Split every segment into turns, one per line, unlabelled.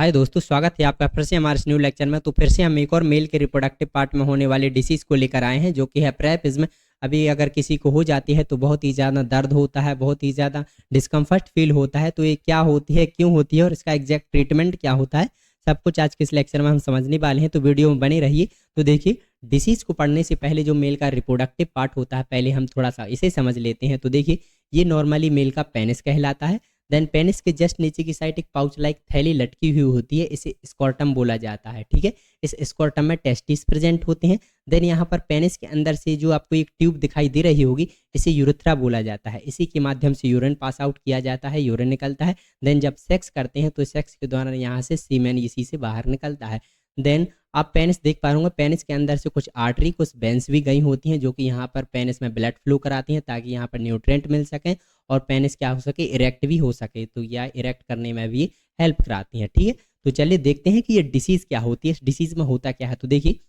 हाय दोस्तों, स्वागत है आपका फिर से हमारे इस न्यू लेक्चर में। तो फिर से हम एक और मेल के रिप्रोडक्टिव पार्ट में होने वाले डिसीज़ को लेकर आए हैं, जो कि है प्रेपिज्म। अभी अगर किसी को हो जाती है तो बहुत ही ज़्यादा दर्द होता है, बहुत ही ज़्यादा डिस्कम्फर्ट फील होता है। तो ये क्या होती है, क्यों होती है और इसका एग्जैक्ट ट्रीटमेंट क्या होता है, सब कुछ आज के इस लेक्चर में हम समझने वाले हैं। तो वीडियो में बने रहिए। तो देखिए, डिसीज़ को पढ़ने से पहले जो मेल का रिप्रोडक्टिव पार्ट होता है, पहले हम थोड़ा सा इसे समझ लेते हैं। तो देखिए, ये नॉर्मली मेल का पेनिस कहलाता है। देन पेनिस के जस्ट नीचे की साइड एक पाउच लाइक थैली लटकी हुई होती है, इसे स्कॉर्टम बोला जाता है। ठीक है, इस स्कॉर्टम में टेस्टिस प्रेजेंट होते हैं। देन यहाँ पर पेनिस के अंदर से जो आपको एक ट्यूब दिखाई दे रही होगी, इसे यूरेथ्रा बोला जाता है। इसी के माध्यम से यूरिन पास आउट किया जाता है, यूरिन निकलता है। देन जब सेक्स करते हैं तो सेक्स के दौरान यहाँ से सीमेन इसी से बाहर निकलता है। देन आप पेनिस देख पा रहे होंगे, पेनिस के अंदर से कुछ आर्टरी, कुछ वेंस भी गई होती हैं, जो कि यहाँ पर पेनिस में ब्लड फ्लो कराती हैं, ताकि यहाँ पर न्यूट्रिएंट मिल सकें और पेनिस क्या हो सके, इरेक्ट भी हो सके। तो यह इरेक्ट करने में भी हेल्प कराती हैं। ठीक है, तो चलिए देखते हैं कि ये डिसीज़ क्या होती है, इस डिसीज़ में होता क्या है। तो देखिए,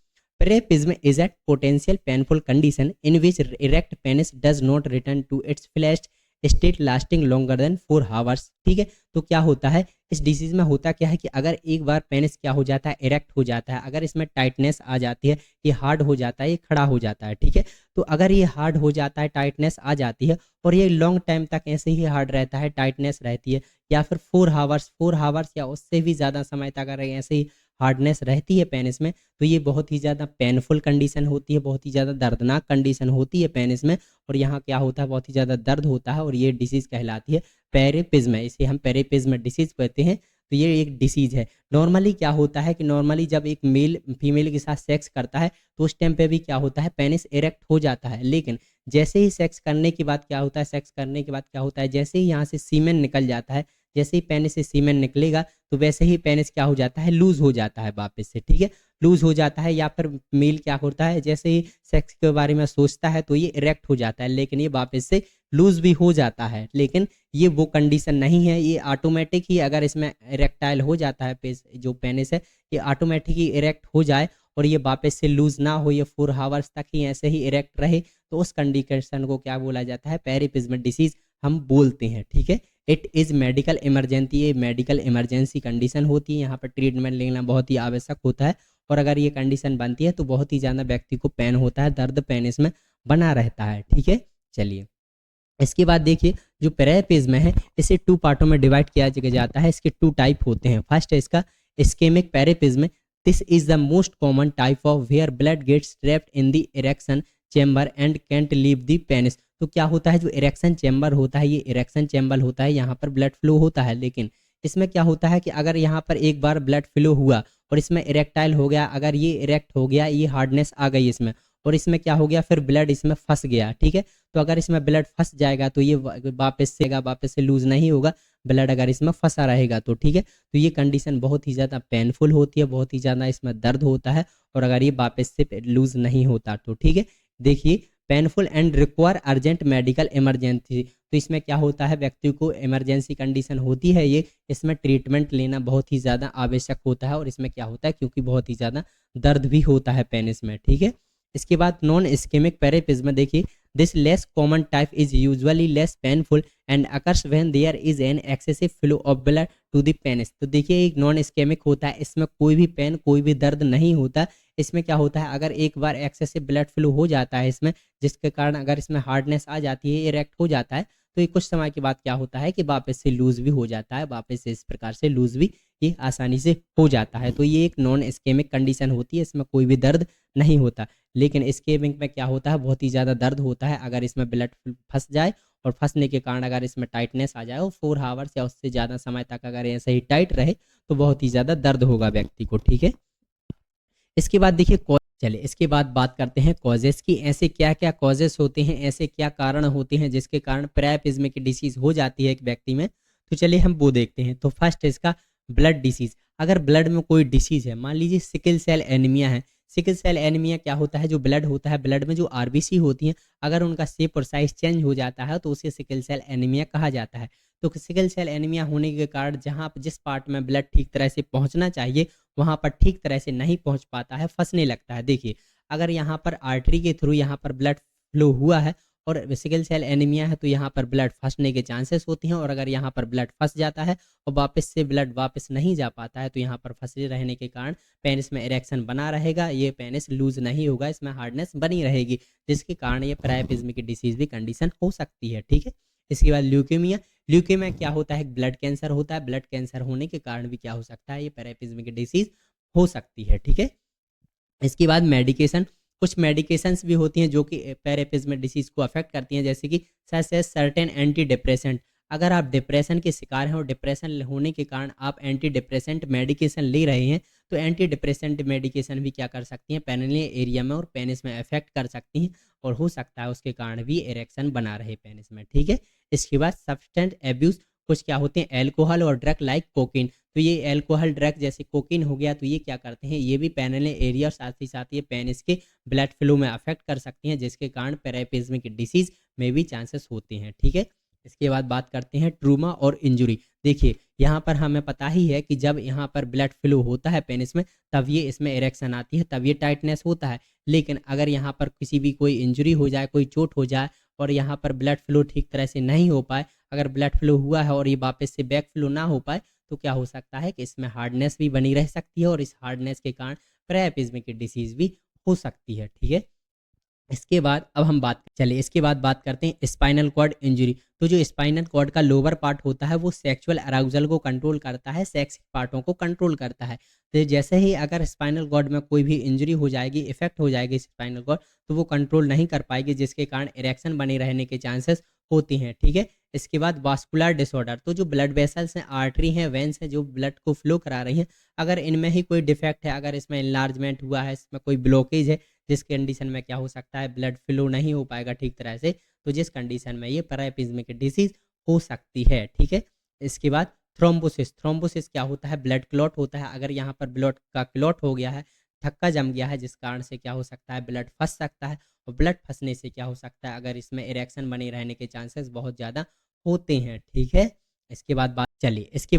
priapism is at potential painful condition in which erect penis does not return to its flaccid state lasting longer than 4 hours. ठीक है, तो क्या होता है इस डिसीज में, होता क्या है कि अगर एक बार पेनिस क्या हो जाता है, इरेक्ट हो जाता है, अगर इसमें टाइटनेस आ जाती है, ये हार्ड हो जाता है, ये खड़ा हो जाता है। ठीक है, तो अगर ये हार्ड हो जाता है, टाइटनेस आ जाती है और ये लॉन्ग टाइम तक ऐसे ही हार्ड रहता है, टाइटनेस रहती है, या फिर 4 आवर्स या उससे भी ज़्यादा समय तक अगर ऐसे ही हार्डनेस रहती है पेनिस में, तो ये बहुत ही ज़्यादा पेनफुल कंडीशन होती है, बहुत ही ज़्यादा दर्दनाक कंडीशन होती है पेनिस में। और यहाँ क्या होता है, बहुत ही ज़्यादा दर्द होता है और ये डिसीज़ कहलाती है पेरिपिज्म। इसे हम पेरिपिज्म डिसीज़ कहते हैं। तो ये एक डिसीज़ है। नॉर्मली क्या होता है कि नॉर्मली जब एक मेल फीमेल के साथ सेक्स करता है तो उस टाइम पे भी क्या होता है, पेनिस इरेक्ट हो जाता है। लेकिन जैसे ही सेक्स करने के बाद क्या होता है, सेक्स करने के बाद क्या होता है, जैसे ही यहाँ से सीमेन निकल जाता है, जैसे ही पेनिस से सीमेन निकलेगा तो वैसे ही पेनिस क्या हो जाता है, लूज हो जाता है वापस से। ठीक है, लूज हो जाता है, या फिर मेल क्या होता है, जैसे ही सेक्स के बारे में सोचता है तो ये इरेक्ट हो जाता है, लेकिन ये वापस से लूज भी हो जाता है। लेकिन ये वो कंडीशन नहीं है, ये ऑटोमेटिक ही अगर इसमें इरेक्टाइल हो जाता है, जो पेनिस है ये ऑटोमेटिक ही इरेक्ट हो जाए और ये वापस से लूज ना हो, ये 4 आवर्स तक ही ऐसे ही इरेक्ट रहे, तो उस कंडीशन को क्या बोला जाता है, पेरिपिज्म डिसीज हम बोलते हैं। ठीक है, इट इज़ मेडिकल इमरजेंसी, ये मेडिकल इमरजेंसी कंडीशन होती है, यहाँ पर ट्रीटमेंट लेना बहुत ही आवश्यक होता है। और अगर ये कंडीशन बनती है तो बहुत ही ज़्यादा व्यक्ति को पेन होता है, दर्द पेनिस में बना रहता है। ठीक है, चलिए इसके बाद देखिए, जो पेरापिज्म है इसे 2 पार्टों में डिवाइड किया जाता है। इसके 2 टाइप होते हैं। फर्स्ट है इसका ischaemic priapism. This is the most common type of where blood gets trapped in the erection chamber and can't leave the penis. तो क्या होता है, जो इरेक्शन चेम्बर होता है, ये इरेक्शन चेम्बर होता है, यहाँ पर ब्लड फ्लो होता है। लेकिन इसमें क्या होता है कि अगर यहाँ पर एक बार ब्लड फ्लो हुआ और इसमें इरेक्टाइल हो गया, अगर ये इरेक्ट हो गया, ये हार्डनेस आ गई इसमें, और इसमें क्या हो गया, फिर ब्लड इसमें फंस गया। ठीक है, तो अगर इसमें ब्लड फंस जाएगा तो ये वापस से लूज नहीं होगा, ब्लड अगर इसमें फंसा रहेगा तो। ठीक है, तो ये कंडीशन बहुत ही ज़्यादा पेनफुल होती है, बहुत ही ज़्यादा इसमें दर्द होता है, और अगर ये वापस से लूज नहीं होता तो। ठीक है, देखिए, painful and require urgent medical emergency. तो इसमें क्या होता है, व्यक्ति को इमरजेंसी कंडीशन होती है ये, इसमें ट्रीटमेंट लेना बहुत ही ज़्यादा आवश्यक होता है। और इसमें क्या होता है, क्योंकि बहुत ही ज़्यादा दर्द भी होता है पेनिस में। ठीक है, इसके बाद नॉन इस्केमिक पेरिपिज्म देखिए, this less common type is usually less painful and occurs when there is an excessive flow of blood to the penis. तो देखिए, एक नॉन इस्केमिक होता है, इसमें कोई भी पेन, कोई भी दर्द नहीं होता। इसमें क्या होता है, अगर एक बार एक्सेसिव ब्लड फ्लो हो जाता है इसमें, जिसके कारण अगर इसमें हार्डनेस आ जाती है, इरेक्ट हो जाता है, तो ये कुछ समय के बाद क्या होता है कि वापस से लूज भी हो जाता है, वापस से इस प्रकार से लूज भी ये आसानी से हो जाता है। तो ये एक नॉन इस्केमिक कंडीशन होती है, इसमें कोई भी दर्द नहीं होता। लेकिन इस्केमिक में क्या होता है, बहुत ही ज़्यादा दर्द होता है अगर इसमें ब्लड फंस जाए, और फंसने के कारण अगर इसमें टाइटनेस आ जाए और 4 आवर्स या उससे ज़्यादा समय तक अगर ऐसे ही टाइट रहे, तो बहुत ही ज़्यादा दर्द होगा व्यक्ति को। ठीक है, इसके बाद देखिए, चलिए इसके बाद बात करते हैं कॉजेस की। ऐसे क्या क्या कॉजेस होते हैं, ऐसे क्या कारण होते हैं जिसके कारण प्रेपिज्म की डिसीज हो जाती है एक व्यक्ति में। तो चलिए हम वो देखते हैं। तो फर्स्ट है इसका ब्लड डिसीज। अगर ब्लड में कोई डिसीज है, मान लीजिए सिकल सेल एनीमिया है। सिकल सेल एनीमिया क्या होता है, जो ब्लड होता है, ब्लड में जो आरबीसी होती हैं, अगर उनका शेप और साइज चेंज हो जाता है तो उसे सिकल सेल एनीमिया कहा जाता है। तो सिकल सेल एनीमिया होने के कारण जहाँ जिस पार्ट में ब्लड ठीक तरह से पहुँचना चाहिए वहाँ पर ठीक तरह से नहीं पहुँच पाता है, फंसने लगता है। देखिए, अगर यहाँ पर आर्टरी के थ्रू यहाँ पर ब्लड फ्लो हुआ है और सिकल सेल एनीमिया है तो यहाँ पर ब्लड फंसने के चांसेस होते हैं, और अगर यहाँ पर ब्लड फंस जाता है और वापस से ब्लड वापस नहीं जा पाता है तो यहाँ पर फंसे रहने के कारण पेनिस में इरेक्शन बना रहेगा, ये पेनिस लूज नहीं होगा, इसमें हार्डनेस बनी रहेगी, जिसके कारण ये प्राइपिज्म की डिसीज भी कंडीशन हो सकती है। ठीक है। इसके बाद ल्यूकेमिया। ल्यूकेमिया क्या होता है? ब्लड कैंसर होता है। ब्लड कैंसर होने के कारण भी क्या हो सकता है? ये प्राइपिज्म की डिसीज हो सकती है। ठीक है। इसके बाद मेडिकेशन। कुछ मेडिकेशंस भी होती हैं जो कि पैरापिज्म डिसीज को अफेक्ट करती हैं, जैसे कि such as certain anti depressant. अगर आप डिप्रेशन के शिकार हैं और डिप्रेशन होने के कारण आप एंटी डिप्रेसेंट मेडिकेशन ले रहे हैं तो एंटी डिप्रेसेंट मेडिकेशन भी क्या कर सकती हैं? पेनिनियल एरिया में और पेनिस में अफेक्ट कर सकती हैं, और हो सकता है उसके कारण भी इरेक्शन बना रहे पेनिस में। ठीक है। इसके बाद सब्सटेंस एब्यूज। कुछ क्या होते हैं? एल्कोहल और ड्रग लाइक कोकीन। तो ये एल्कोहल ड्रग जैसे कोकीन हो गया तो ये क्या करते हैं? ये भी पेनिनल एरिया और साथ ही साथ ये पेनिस के ब्लड फ्लो में अफेक्ट कर सकती हैं, जिसके कारण पैरापिज्म की डिसीज में भी चांसेस होते हैं। ठीक है। इसके बाद बात करते हैं ट्रूमा और इंजुरी। देखिए यहाँ पर हमें पता ही है कि जब यहाँ पर ब्लड फ्लो होता है पेनिस में तब ये इसमें इरेक्शन आती है, तब ये टाइटनेस होता है। लेकिन अगर यहाँ पर किसी भी कोई इंजुरी हो जाए, कोई चोट हो जाए और यहाँ पर ब्लड फ्लो ठीक तरह से नहीं हो पाए, अगर ब्लड फ्लो हुआ है और ये वापस से बैक फ्लो ना हो पाए तो क्या हो सकता है कि इसमें हार्डनेस भी बनी रह सकती है, और इस हार्डनेस के कारण प्राइपिज्म की डिसीज भी हो सकती है। ठीक है। इसके बाद अब हम बात चलिए इसके बाद बात करते हैं स्पाइनल कॉर्ड इंजरी। तो जो स्पाइनल कॉर्ड का लोअर पार्ट होता है वो सेक्सुअल अराउजल को कंट्रोल करता है, सेक्स पार्टों को कंट्रोल करता है। तो जैसे ही अगर स्पाइनल कॉर्ड में कोई भी इंजरी हो जाएगी, इफेक्ट हो जाएगी स्पाइनल कॉर्ड, तो वो कंट्रोल नहीं कर पाएगी, जिसके कारण इरेक्शन बने रहने के चांसेस होती हैं। ठीक है। इसके बाद वास्कुलर डिसऑर्डर। तो जो ब्लड वेसल्स हैं, आर्टरी हैं, वेंस हैं, जो ब्लड को फ्लो करा रही हैं, अगर इनमें ही कोई डिफेक्ट है, अगर इसमें इनलार्जमेंट हुआ है, इसमें कोई ब्लॉकेज है, जिस कंडीशन में क्या हो सकता है? ब्लड फ्लो नहीं हो पाएगा ठीक तरह से, तो जिस कंडीशन में ये प्राइपिज्म की डिसीज हो सकती है। ठीक है। इसके बाद थ्रोम्बोसिस। थ्रोम्बोसिस क्या होता है? ब्लड क्लॉट होता है। अगर यहाँ पर ब्लड का क्लॉट हो गया है, थक्का जम गया है, जिस कारण से क्या हो सकता है? ब्लड फंस सकता है, और ब्लड फंसने से क्या हो सकता है? अगर इसमें इरेक्शन बने रहने के चांसेस बहुत ज़्यादा होते हैं। ठीक है। इसके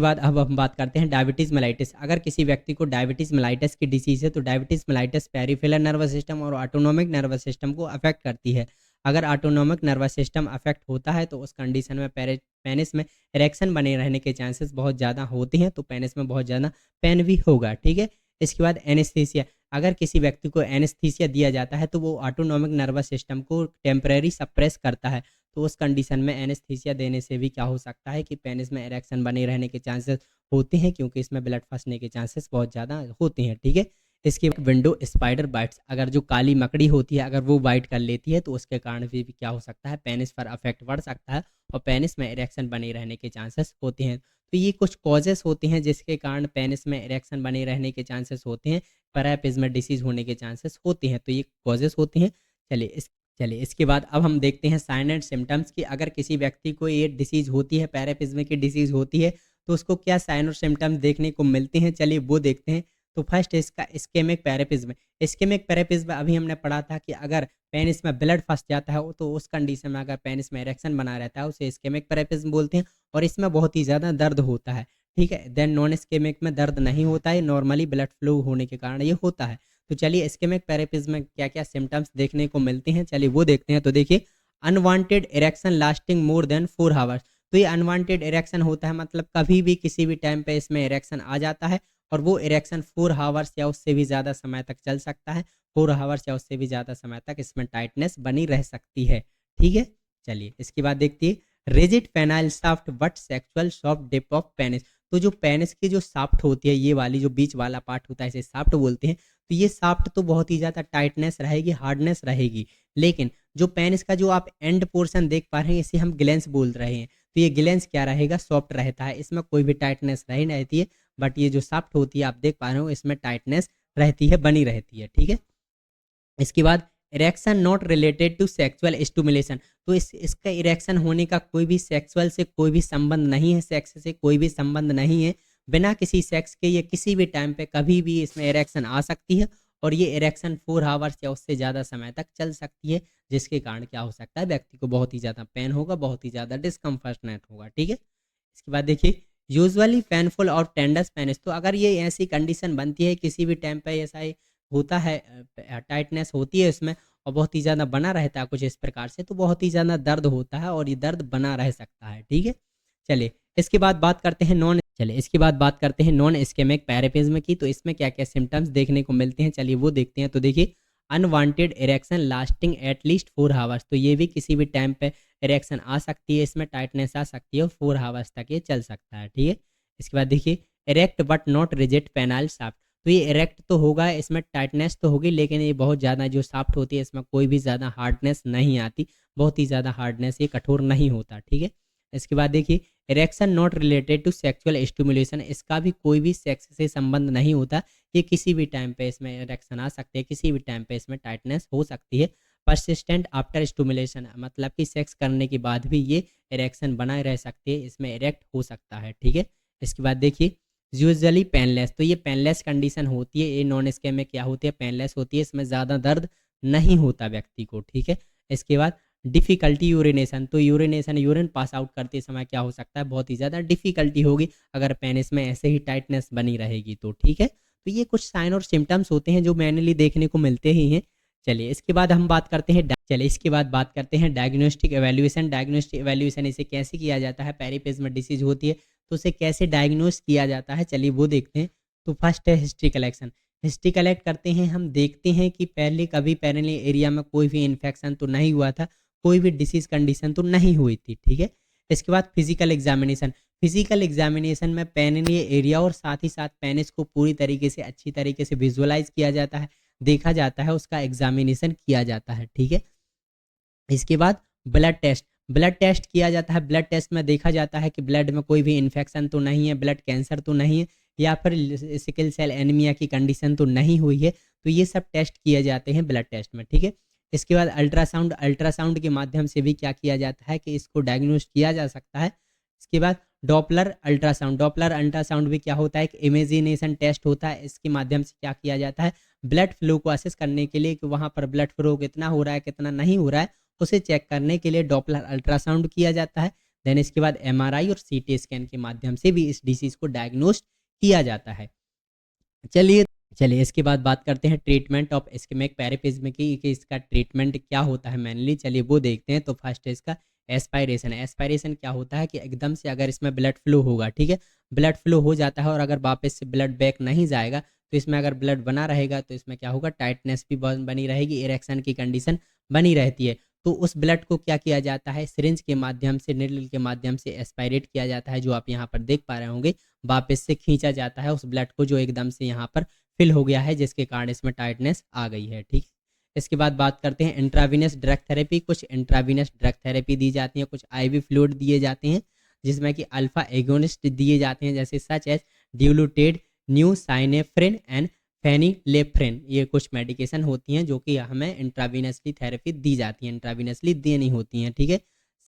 बाद अब हम बात करते हैं डायबिटीज़ मेलाइटिस। अगर किसी व्यक्ति को डायबिटीज़ मेलाइटिस की डिसीज़ है तो diabetes mellitus peripheral nervous system और ऑटोनोमिक नर्वस सिस्टम को अफेक्ट करती है। अगर ऑटोनोमिक नर्वस सिस्टम अफेक्ट होता है तो उस कंडीशन में पेनिस में इरेक्शन बने रहने के चांसेस बहुत ज़्यादा होते हैं, तो पेनिस में बहुत ज़्यादा पेन भी होगा। ठीक है। इसके बाद एनेस्थीसिया। अगर किसी व्यक्ति को एनेस्थीसिया दिया जाता है तो वो ऑटोनोमिक नर्वस सिस्टम को टेम्परेरी सप्रेस करता है, तो उस कंडीशन में एनेस्थीसिया देने से भी क्या हो सकता है कि पेनिस में इरेक्शन बने रहने के चांसेस होते हैं, क्योंकि इसमें ब्लड फंसने के चांसेस बहुत ज़्यादा होते हैं। ठीक है। इसके बाद विंडो स्पाइडर बाइट्स। अगर जो काली मकड़ी होती है अगर वो बाइट कर लेती है तो उसके कारण भी क्या हो सकता है? पेनिस पर अफेक्ट बढ़ सकता है और पेनिस में इरेक्शन बने रहने के चांसेस होते हैं। तो ये कुछ कॉजेस होते हैं जिसके कारण पेनिस में इरेक्शन बने रहने के चांसेस होते हैं, पैरापिज्म डिसीज होने के चांसेस होते हैं। तो ये कॉजेस होती हैं। चलिए इसके बाद अब हम देखते हैं साइन एंड सिम्टम्स कि अगर किसी व्यक्ति को ये डिसीज़ होती है, पैरापिज्म की डिसीज़ होती है, तो उसको क्या साइन और सिम्टम्स देखने को मिलते हैं, चलिए वो देखते हैं। तो फर्स्ट इसका इस्केमिक पैरापिज्म। इस्केमिक पैरापिज्म अभी हमने पढ़ा था कि अगर पेनिस में ब्लड फंस जाता है तो उस कंडीशन में अगर पेनिस में इरेक्शन बना रहता है उसे इस्केमिक पैरापिज्म बोलते हैं, और इसमें बहुत ही ज़्यादा दर्द होता है। ठीक है। देन नॉन इस्केमिक में दर्द नहीं होता है, नॉर्मली ब्लड फ्लो होने के कारण ये होता है। तो चलिए इस्केमिक पैरापिज्म में क्या क्या सिम्टम्स देखने को मिलते हैं, चलिए वो देखते हैं। तो देखिए unwanted erection lasting more than 4 hours. तो ये अनवांटेड इरेक्शन होता है, मतलब कभी भी किसी भी टाइम पे इसमें इरेक्शन आ जाता है, और वो इरेक्शन 4 आवर्स या उससे भी ज़्यादा समय तक चल सकता है। 4 आवर्स या उससे भी ज़्यादा समय तक इसमें टाइटनेस बनी रह सकती है। ठीक है। चलिए इसके बाद देखते हैं rigid penile shaft but sexual soft dip of penis. तो जो पेनिस की जो शाफ्ट होती है, ये वाली जो बीच वाला पार्ट होता है, इसे शाफ्ट बोलते हैं। तो ये शाफ्ट तो बहुत ही ज़्यादा टाइटनेस रहेगी, हार्डनेस रहेगी, लेकिन जो पेनिस का जो आप एंड पोर्शन देख पा रहे हैं इसे हम ग्लैंस बोल रहे हैं। तो ये ग्लैंस क्या रहेगा? सॉफ्ट रहता है, इसमें कोई भी टाइटनेस नहीं रहती है। बट ये जो शाफ्ट होती है आप देख पा रहे हो इसमें टाइटनेस रहती है, बनी रहती है। ठीक है। इसके बाद erection not related to sexual stimulation. तो इसका इरेक्शन होने का कोई भी सेक्सुअल से कोई भी संबंध नहीं है, सेक्स से कोई भी संबंध नहीं है। बिना किसी सेक्स के ये किसी भी टाइम पे कभी भी इसमें इरेक्शन आ सकती है, और ये इरेक्शन 4 आवर्स या उससे ज़्यादा समय तक चल सकती है, जिसके कारण क्या हो सकता है? व्यक्ति को बहुत ही ज़्यादा पेन होगा, बहुत ही ज़्यादा डिस्कम्फर्टनेट होगा। ठीक है। इसके बाद देखिए यूजुअली पेनफुल और टेंडस पेनिस। तो अगर ये ऐसी कंडीशन बनती है किसी भी टाइम पे ऐसा ही होता है, टाइटनेस होती है इसमें, और बहुत ही ज़्यादा बना रहता है कुछ इस प्रकार से, तो बहुत ही ज़्यादा दर्द होता है और ये दर्द बना रह सकता है, ठीक है। चलिए इसके बाद बात करते हैं नॉन इस्केमिक पैरापिज्म की। तो इसमें क्या क्या सिम्टम्स देखने को मिलते हैं, चलिए वो देखते हैं। तो देखिए, unwanted erection lasting at least 4 hours, तो ये भी किसी भी टाइम पे इरेक्शन आ सकती है, इसमें टाइटनेस आ सकती है और 4 आवर्स तक ये चल सकता है, ठीक है। इसके बाद देखिए, erect but not rigid penile shaft, तो ये इरेक्ट तो होगा, इसमें टाइटनेस तो होगी, लेकिन ये बहुत ज़्यादा जो शाफ्ट होती है इसमें कोई भी ज़्यादा हार्डनेस नहीं आती, बहुत ही ज़्यादा हार्डनेस, ये कठोर नहीं होता, ठीक है। इसके बाद देखिए, erection not related to sexual stimulation, इसका भी कोई भी सेक्स से संबंध नहीं होता, ये किसी भी टाइम पे इसमें इरेक्शन आ सकते हैं, किसी भी टाइम पे इसमें टाइटनेस हो सकती है। परसिस्टेंट आफ्टर स्टिमुलेशन, मतलब कि सेक्स करने के बाद भी ये इरेक्शन बनाए रह सकती है, इसमें इरेक्ट हो सकता है, ठीक है। इसके बाद देखिए, यूजुअली पेनलेस, तो ये पेनलेस कंडीशन होती है, ये नॉन स्कैम में क्या होती है, पेनलेस होती है, इसमें ज़्यादा दर्द नहीं होता व्यक्ति को, ठीक है। इसके बाद डिफ़िकल्टी यूरिनेशन, तो यूरिन पास आउट करते समय क्या हो सकता है, बहुत ही ज़्यादा डिफ़िकल्टी होगी अगर पेनिस में ऐसे ही टाइटनेस बनी रहेगी तो, ठीक है। तो ये कुछ साइन और सिम्टम्स होते हैं जो मैनुअली देखने को मिलते ही हैं। चलिए इसके बाद हम बात करते हैं डायग्नोस्टिक एवेल्यूएशन। डायग्नोस्टिक एवेल्यूएशन इसे कैसे किया जाता है, पेरिपेज्मा डिसीज होती है तो उसे कैसे डायग्नोस किया जाता है, चलिए वो देखते हैं। तो फर्स्ट है हिस्ट्री कलेक्शन। हिस्ट्री कलेक्ट करते हैं, हम देखते हैं कि पहले कभी पेरिनियल एरिया में कोई भी इन्फेक्शन तो नहीं हुआ था, कोई भी डिसीज कंडीशन तो नहीं हुई थी, ठीक है। इसके बाद फिजिकल एग्जामिनेशन। फिजिकल एग्जामिनेशन में पेनिनियल एरिया और साथ ही साथ पेनिस को पूरी तरीके से अच्छी तरीके से विजुअलाइज किया जाता है, देखा जाता है, उसका एग्जामिनेशन किया जाता है, ठीक है। इसके बाद ब्लड टेस्ट किया जाता है। ब्लड टेस्ट में देखा जाता है कि ब्लड में कोई भी इन्फेक्शन तो नहीं है, ब्लड कैंसर तो नहीं है, या फिर सिकल सेल एनीमिया की कंडीशन तो नहीं हुई है, तो ये सब टेस्ट किए जाते हैं ब्लड टेस्ट में, ठीक है। इसके बाद अल्ट्रासाउंड के माध्यम से भी क्या किया जाता है कि इसको डायग्नोस किया जा सकता है। इसके बाद डॉपलर अल्ट्रासाउंड भी क्या होता है, एक इमेजिनेशन टेस्ट होता है, इसके माध्यम से क्या किया जाता है, ब्लड फ्लो को असेस करने के लिए कि वहाँ पर ब्लड फ्लो कितना हो रहा है कितना नहीं हो रहा है, उसे चेक करने के लिए डॉपलर अल्ट्रासाउंड किया जाता है। देन इसके बाद एमआरआई और सीटी स्कैन के माध्यम से भी इस डिसीज को डायग्नोस किया जाता है। चलिए चलिए इसके बाद बात करते हैं ट्रीटमेंट ऑफ इस्केमिक पैरापिज्म की, कि इसका ट्रीटमेंट क्या होता है मेनली, चलिए वो देखते हैं। तो फर्स्ट है इसका एस्पायरेशन। एस्पायरेशन क्या होता है कि एकदम से अगर इसमें ब्लड फ्लो होगा, ठीक है, ब्लड फ्लो हो जाता है और अगर वापस से ब्लड बैक नहीं जाएगा, तो इसमें अगर ब्लड बना रहेगा तो इसमें क्या होगा, टाइटनेस भी बनी रहेगी, इरेक्शन की कंडीशन बनी रहती है। तो उस ब्लड को क्या किया जाता है, सिरिंज के माध्यम से, निडल के माध्यम से एस्पायरेट किया जाता है, जो आप यहाँ पर देख पा रहे होंगे, वापस से खींचा जाता है उस ब्लड को जो एकदम से यहाँ पर फिल हो गया है, जिसके कारण इसमें टाइटनेस आ गई है, ठीक। इसके बाद बात करते हैं इंट्रावीनस ड्रग थेरेपी। कुछ इंट्रावीनस ड्रग थेरेपी दी जाती है, कुछ आईवी फ्लूइड दिए जाते हैं, जिसमें कि अल्फा एगोनिस्ट दिए जाते हैं, जैसे सच एज ड्यूलुटेड, न्यू साइनेफ्रेन एंड फेनिलेफ्रेन। ये कुछ मेडिकेशन होती हैं जो कि हमें इंट्रावीनसली थेरेपी दी जाती हैं, इंट्रावीनसली देनी होती हैं, ठीक है।